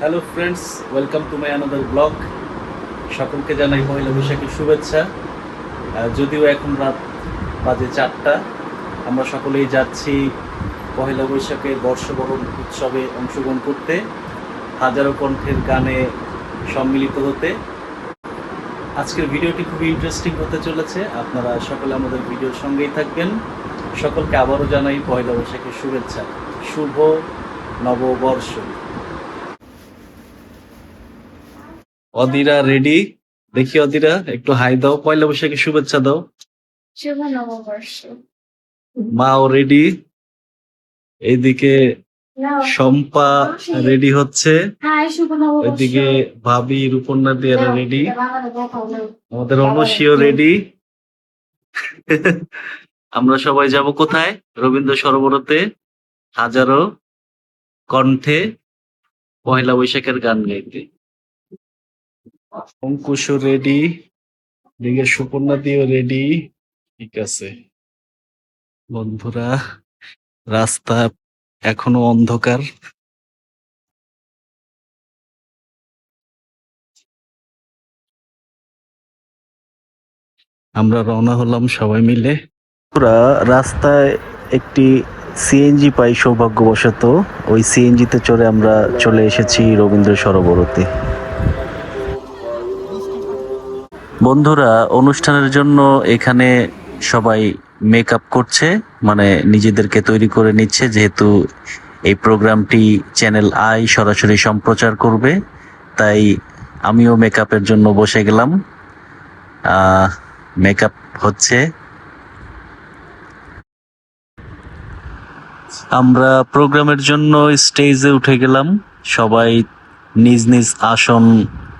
Hello friends, welcome to my another blog. সকলকে জানাই পয়লা বৈশাখের শুভেচ্ছা। যদিও এখন রাত বাজে 4টা, আমরা সকলেই যাচ্ছি পয়লা বৈশাখের বর্ষবরণ উৎসবে অংশগ্রহণ করতে, হাজারো কণ্ঠের গানে সম্মিলিত হতে। আজকের ভিডিওটি খুবই ইন্টারেস্টিং হতে চলেছে, আপনারা সকলে আমাদের ভিডিওর সঙ্গেই থাকবেন। সকলকে আবারও জানাই পয়লা বৈশাখের শুভেচ্ছা, শুভ নববর্ষ। অদিরা রেডি, দেখি অদিরা একটু হাই দাও, পয়লা বৈশাখের শুভেচ্ছা দাও। শুভ নববর্ষ। মাও রেডি, এইদিকে শম্পা রেডি হচ্ছে, হাই, শুভ নববর্ষ। ওইদিকে ভাবি রূপন্না দিয়ারা রেডি, আমাদের অনসীও রেডি। আমরা সবাই যাব কোথায়? রবীন্দ্র সরোবরতে, হাজারো কণ্ঠে পয়লা বৈশাখের গান গাইতে। অঙ্কুশও রেডি, দিকে সুপর্ণা দিও রেডি। ঠিক আছে বন্ধুরা, রাস্তা এখনো অন্ধকার। আমরা রওনা হলাম সবাই মিলে। পুরা রাস্তায় একটি সিএনজি পাই সৌভাগ্যবশত, ওই সিএনজিতে চড়ে আমরা চলে এসেছি রবীন্দ্র সরোবরতে। বন্ধুরা, অনুষ্ঠানের জন্য এখানে সবাই মেকআপ করছে, মানে নিজেদেরকে তৈরি করে নিচ্ছে, যেহেতু এই প্রোগ্রামটি চ্যানেল আই সরাসরি সম্প্রচার করবে, তাই আমিও মেকআপের জন্য বসে গেলাম। মেকআপ হচ্ছে। আমরা প্রোগ্রামের জন্য স্টেজে উঠে গেলাম, সবাই নিজ নিজ আসন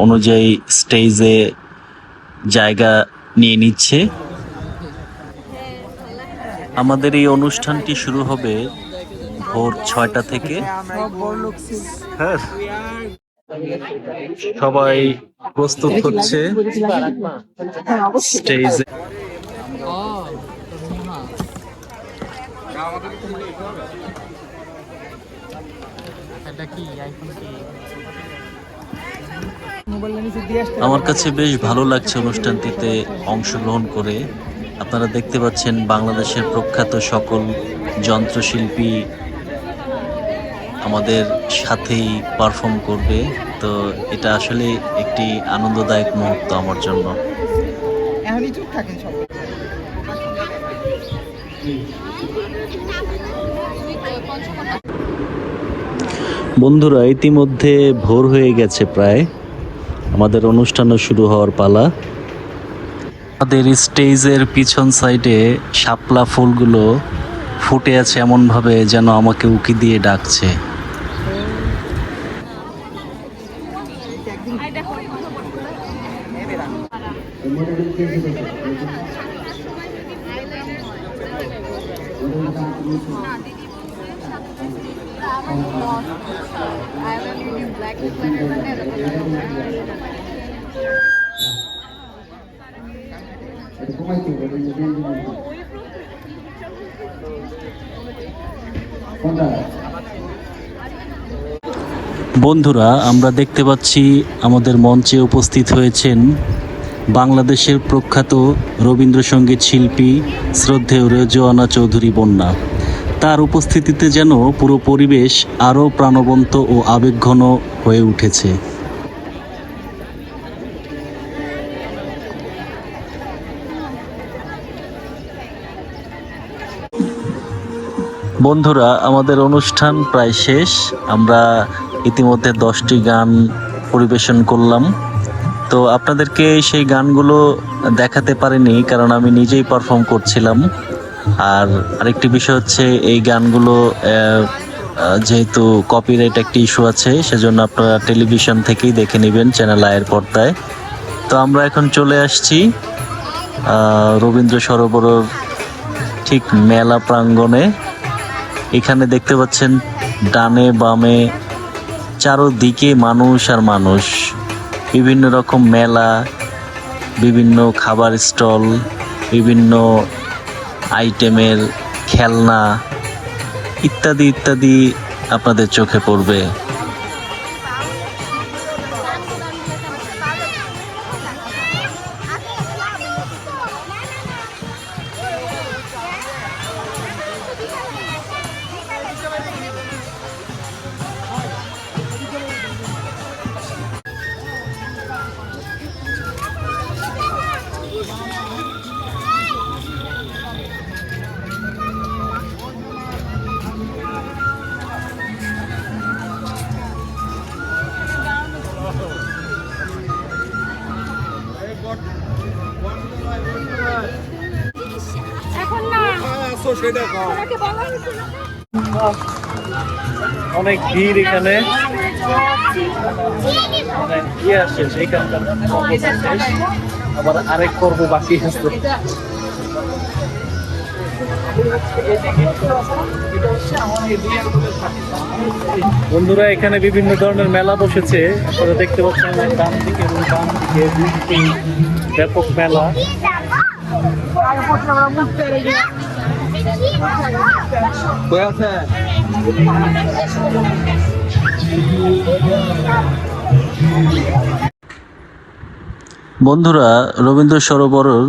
অনুযায়ী স্টেজে জায়গা নিয়ে নিচ্ছে। আমাদের এই অনুষ্ঠানটি শুরু হবে ভোর 6টা থেকে। সবাই প্রস্তুত হচ্ছে স্টেজে। আমার কাছে বেশ ভালো লাগছে অনুষ্ঠানটিতে অংশগ্রহণ করে। আপনারা দেখতে পাচ্ছেন বাংলাদেশের প্রখ্যাত সকল যন্ত্রশিল্পী আমাদের সাথেই পারফর্ম করবে, তো এটা আসলে একটি আনন্দদায়ক মুহূর্ত আমার জন্য। বন্ধুরা, ইতিমধ্যে ভোর হয়ে গেছে প্রায়, আমাদের অনুষ্ঠানও শুরু হওয়ার পালা। আমাদের স্টেজের পিছন সাইডে শাপলা ফুলগুলো ফুটে আছে এমন ভাবে যেন আমাকে উকি দিয়ে ডাকছে। বন্ধুরা, আমরা দেখতে পাচ্ছি আমাদের মঞ্চে উপস্থিত হয়েছেন বাংলাদেশের প্রখ্যাত রবীন্দ্রসঙ্গীত শিল্পী শ্রদ্ধেয় রেজওয়ানা চৌধুরী বন্যা। তার উপস্থিতিতে যেন পুরো পরিবেশ আরও প্রাণবন্ত ও আবেগঘন হয়ে উঠেছে। বন্ধুরা, আমাদের অনুষ্ঠান প্রায় শেষ। আমরা ইতিমধ্যে 10টি গান পরিবেশন করলাম। তো আপনাদেরকে সেই গানগুলো দেখাতে পারিনি, কারণ আমি নিজেই পারফর্ম করছিলাম। আর আরেকটি বিষয় হচ্ছে, এই গানগুলো যেহেতু কপিরাইট একটি ইস্যু আছে, সেজন্য আপনারা টেলিভিশন থেকেই দেখে নেবেন চ্যানেল আয়ের পর্দায়। তো আমরা এখন চলে আসছি রবীন্দ্র সরোবরের ঠিক মেলা প্রাঙ্গণে। এখানে দেখতে পাচ্ছেন ডানে বামে চারোদিকে মানুষ আর মানুষ, বিভিন্ন রকম মেলা, বিভিন্ন খাবার স্টল, বিভিন্ন আইটেমের খেলনা ইত্যাদি ইত্যাদি আপনাদের চোখে পড়বে। এখন না তোমাকে বলা হয়েছে না? অনেক ভিড় এখানে, মানে কি আসে সেইখানকার পর্ব শেষ, আবার আরেক পর্ব বাকি আছে। বন্ধুরা, এখানে বিভিন্ন ধরনের মেলা বসেছে, আপনারা দেখতে পাচ্ছেন ডান দিকে এবং বাম দিকে দুটি ব্যাপক মেলা। বন্ধুরা, রবীন্দ্র সরোবরের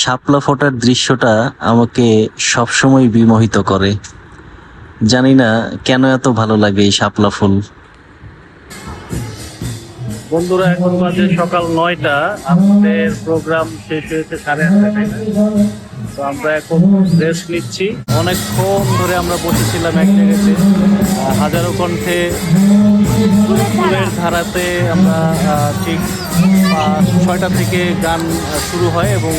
শাপলা ফোটার দৃশ্যটা আমাকে সবসময় বিমোহিত করে। জানি না কেন এত ভালো লাগে এই শাপলা ফুল। বন্ধুরা, এখন বাজে সকাল 9টা, আমাদের প্রোগ্রাম শেষ হয়েছে 8:30টায়। তো আমরা এখন রেস্ট নিচ্ছি। অনেকক্ষণ ধরে আমরা বসেছিলাম এক জায়গাতে, হাজারো কণ্ঠে ফুলের ধারাতে আমরা ঠিক 6টা থেকে গান শুরু হয় এবং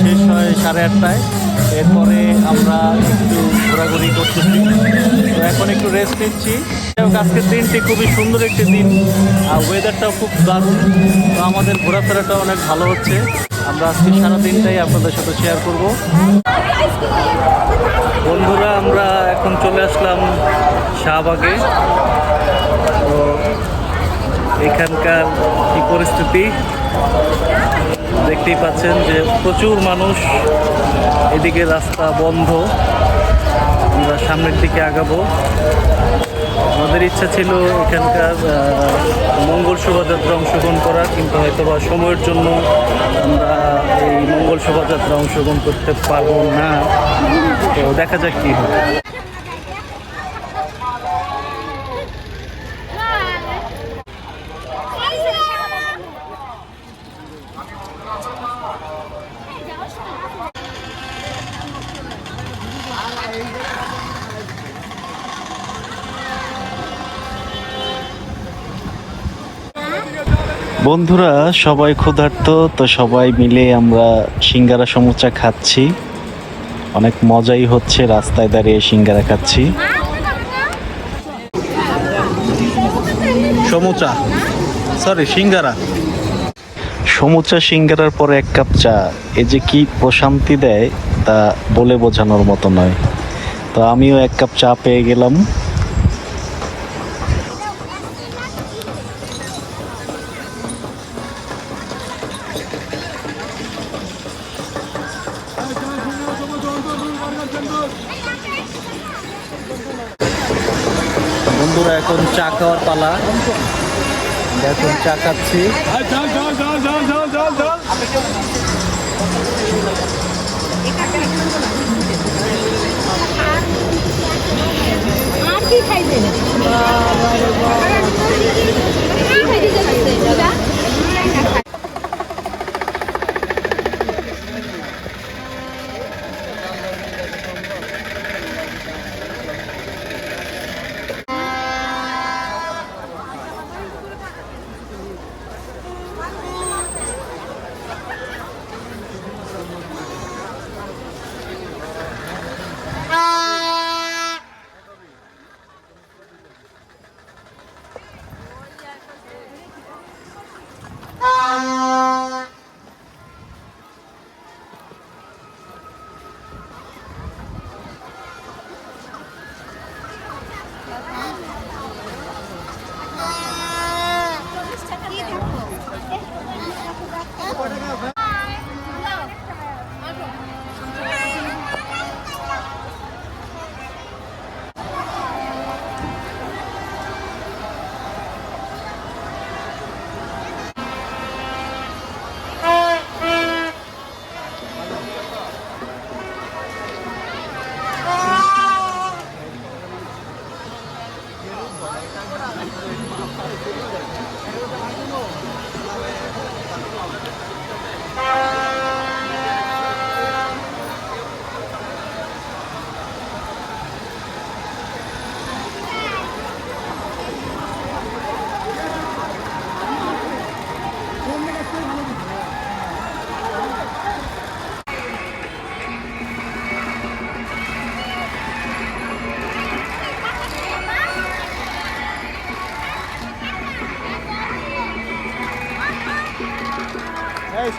শেষ হয় 8:30টায়। এরপরে আমরা একটু ঘোরাঘুরি করতেছি, তো এখন একটু রেস্ট নিচ্ছি। আজকের দিনটি খুবই সুন্দর একটি দিন, ওয়েদারটাও খুব দারুণ, তো আমাদের ঘোরাফেরাটা অনেক ভালো হচ্ছে। আমরা আজকে সারাদিনটাই আপনাদের সাথে শেয়ার করব। বন্ধুরা, আমরা এখন চলে আসলাম শাহবাগে। তো এখানকার কি পরিস্থিতি দেখতেই পাচ্ছেন যে প্রচুর মানুষ, এদিকে রাস্তা বন্ধ। আমরা সামনের দিকে আগাবো। আমাদের ইচ্ছা ছিল এখানকার মঙ্গল শোভাযাত্রা অংশগ্রহণ করার, কিন্তু হয়তো বা সময়ের জন্য আমরা এই মঙ্গল শোভাযাত্রা অংশগ্রহণ করতে পারবো না। তো দেখা যাক কি হয়। বন্ধুরা, সবাই ক্ষুধার্ত, তো সবাই মিলে আমরা সিঙ্গারা সমুচা খাচ্ছি। অনেক মজাই হচ্ছে, রাস্তায় দাঁড়িয়ে সিঙ্গারা খাচ্ছি। সমুচা, সরি সিঙ্গারা। সমুচা সিঙ্গারার পরে 1 কাপ চা, এ যে কি প্রশান্তি দেয় তা বলে বোঝানোর মতো নয়। তো আমিও 1 কাপ চা পেয়ে গেলাম। বন্ধুরা, এখন চা খাওয়ার পালা। এখন চা খাচ্ছি। আর কি খাইবে?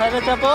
সাইডে চাপো।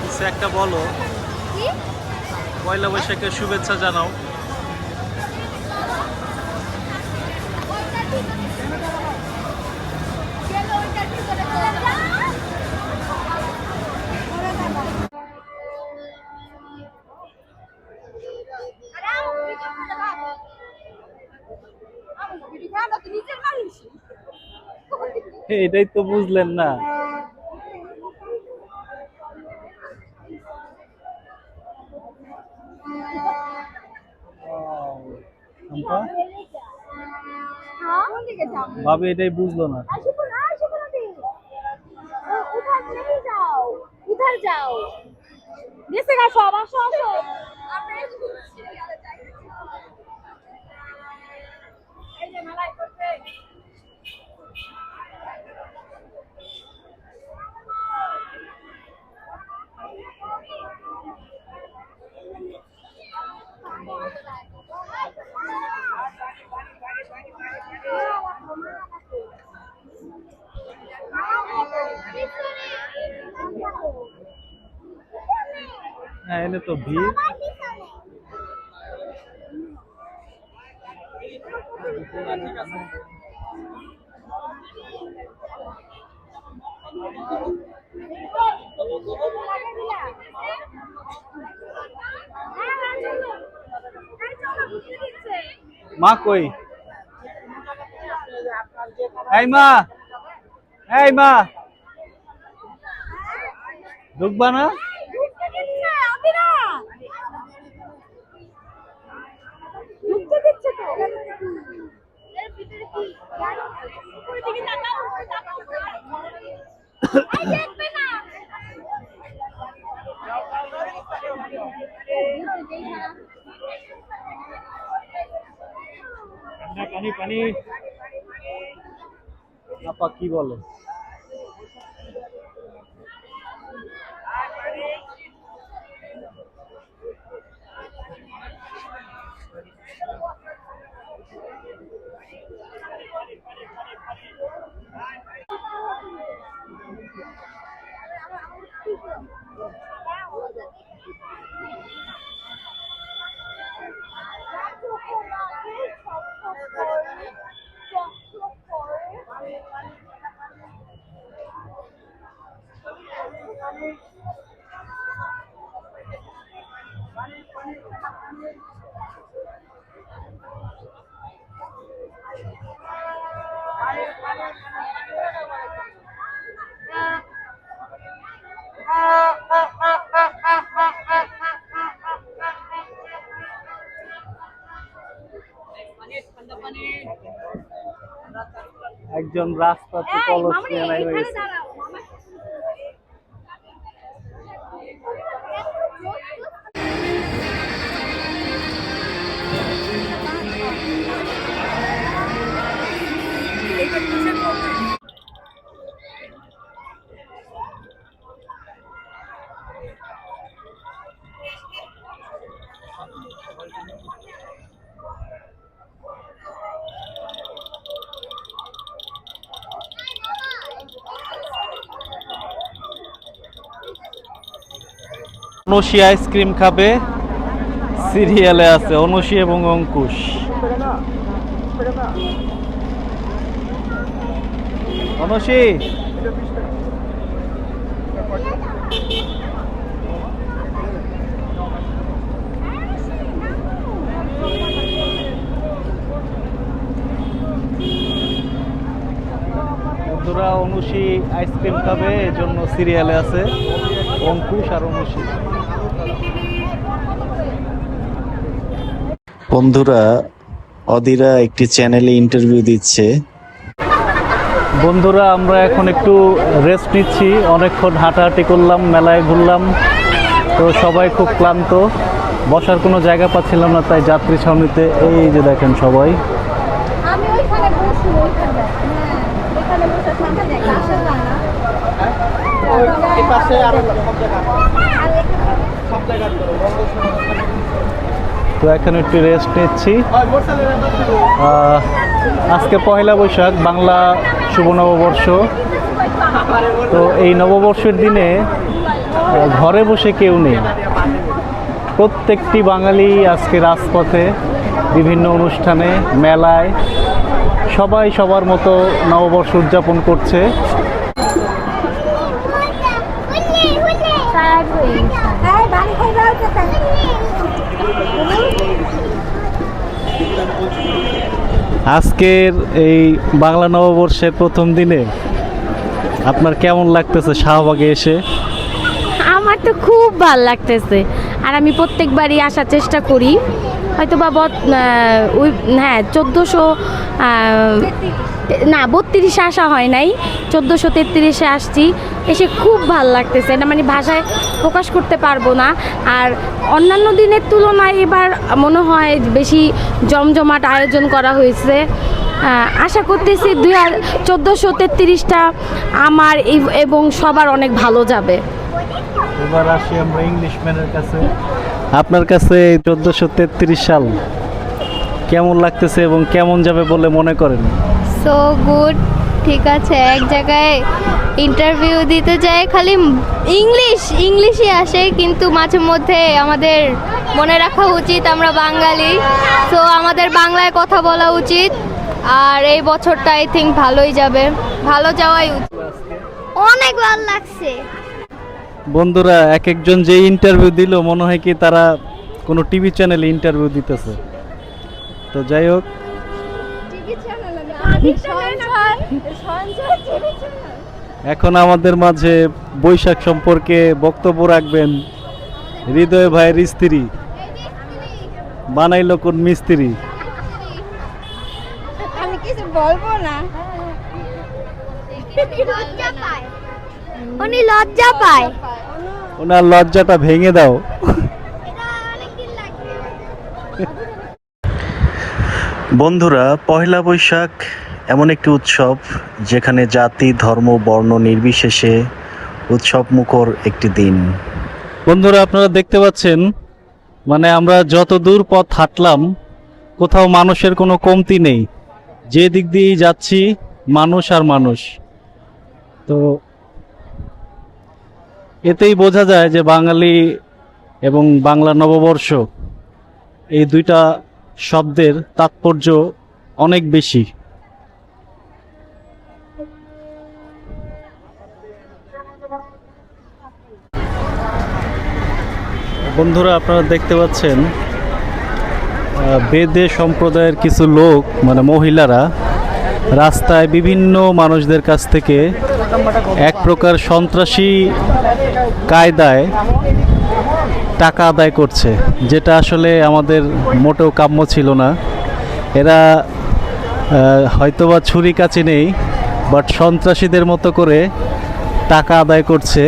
কিছু একটা বলো, পয়লা বৈশাখের শুভেচ্ছা জানাও। এটাই তো বুঝলেন না। ভাবে এটাই বুঝলো না। उधर जाओ जैसे का সব আসো আসো এই যে মেলাই করতে হ্যাঁ, এনে তো ভিড়। মা কই? এই মা, এই মা, ঢুকবা না? ঢুকতে দিচ্ছে তো এর ভিতরে কি উপরে দিকে তাকাও এই দেখবে না পানি পানি। আপা কি বলে? একজন রাস্তাতে কলস নিয়ে নেমে গেছে। অনুষী আইসক্রিম খাবে, সিরিয়ালে আছে অনুষী এবং অঙ্কুশ। অনুষী, বন্ধুরা অনুষী আইসক্রিম খাবে, এই জন্য সিরিয়ালে আছে অঙ্কুশ আর অনুষী। বন্ধুরা, অদিরা একটি চ্যানেলে ইন্টারভিউ দিচ্ছে। বন্ধুরা, আমরা এখন একটু রেস্ট নিচ্ছি, অনেকক্ষণ হাঁটাহাঁটি করলাম, মেলায় ঘুরলাম, তো সবাই খুব ক্লান্ত, বসার কোনো জায়গা পাচ্ছিলাম না, তাই যাত্রী ছাউনিতে এই যে দেখেন সবাই। আমি ওইখানে বসি, ওইখানে ওইখানে বসে ঠান্ডা দেখ আসে না এই পাশে আর সব জায়গা তো এখন একটু রেস্ট নিচ্ছি। আজকে পহেলা বৈশাখ, বাংলা শুভ নববর্ষ। তো এই নববর্ষের দিনে ঘরে বসে কেউ নেই, প্রত্যেকটি বাঙালি আজকে রাজপথে, বিভিন্ন অনুষ্ঠানে, মেলায়, সবাই সবার মতো নববর্ষ উদযাপন করছে। আজকের এই বাংলা নববর্ষের প্রথম দিনে আপনার কেমন লাগতেছে শাহবাগে এসে? আমার তো খুব ভালো লাগতেছে, আর আমি প্রত্যেকবারই আসার চেষ্টা করি, হয়তো বা ওই 1400 না 32-এ আসা হয় নাই, 1433-এ আসছি। এসে খুব ভালো লাগতেছে, এটা মানে ভাষায় প্রকাশ করতে পারবো না। আর অন্যান্য দিনের তুলনায় এবার মনে হয় বেশি জমজমাট আয়োজন করা হয়েছে। আশা করতেছি 1433টা আমার এবং সবার অনেক ভালো যাবে। এবার আসি আমরা ইংলিশম্যানের কাছে। আপনার কাছে 1433 সাল কেমন লাগতেছে এবং কেমন যাবে বলে মনে করেন? সো গুড, ঠিক আছে। এক জায়গায় ইন্টারভিউ দিতে যাই, খালি ইংলিশই আসে, কিন্তু মাঝে মধ্যে আমাদের মনে রাখা উচিত আমরা বাঙালি, তো আমাদের বাংলায় কথা বলা উচিত। আর এই বছরটা আই থিঙ্ক ভালোই যাবে, ভালো যাওয়াই উচিত। অনেক ভালো লাগছে। বন্ধুরা, এক একজন যে ইন্টারভিউ দিল মনে হয় কি তারা কোনো টিভি চ্যানেলে ইন্টারভিউ দিতেছে। তো যাই হোক, এখন আমাদের মাঝে বৈশাখ সম্পর্কে বক্তব্য রাখবেন হৃদয় ভাইয়ের স্ত্রী, বানাইলো কোন মিস্ত্রি। আমি কিছু বলবো না। উনি লজ্জা পায়। ওনার লজ্জাটা ভেঙে দাও। বন্ধুরা, পহেলা বৈশাখ এমন একটি উৎসব যেখানে জাতি, ধর্ম, বর্ণ নির্বিশেষে উৎসব মুখর একটি দিন। বন্ধুরা, আপনারা দেখতে পাচ্ছেন, মানে আমরা যত দূর পথ হাঁটলাম কোথাও মানুষের কোনো কমতি নেই, যে দিক দিয়েই যাচ্ছি মানুষ আর মানুষ। তো এতেই বোঝা যায় যে বাঙালি এবং বাংলা নববর্ষ এই দুইটা শব্দের তাৎপর্য অনেক বেশি। বন্ধুরা, আপনারা দেখতে পাচ্ছেন বেদে সম্প্রদায়ের কিছু লোক, মানে মহিলারা, রাস্তায় বিভিন্ন মানুষদের কাছ থেকে এক প্রকার সন্ত্রাসী কায়দায় টাকা আদায় করছে, যেটা আসলে আমাদের মোটেও কাম্য ছিল না। এরা হয়তোবা ছুরি কাচি নেই, বাট সন্ত্রাসীদের মতো করে টাকা আদায় করছে।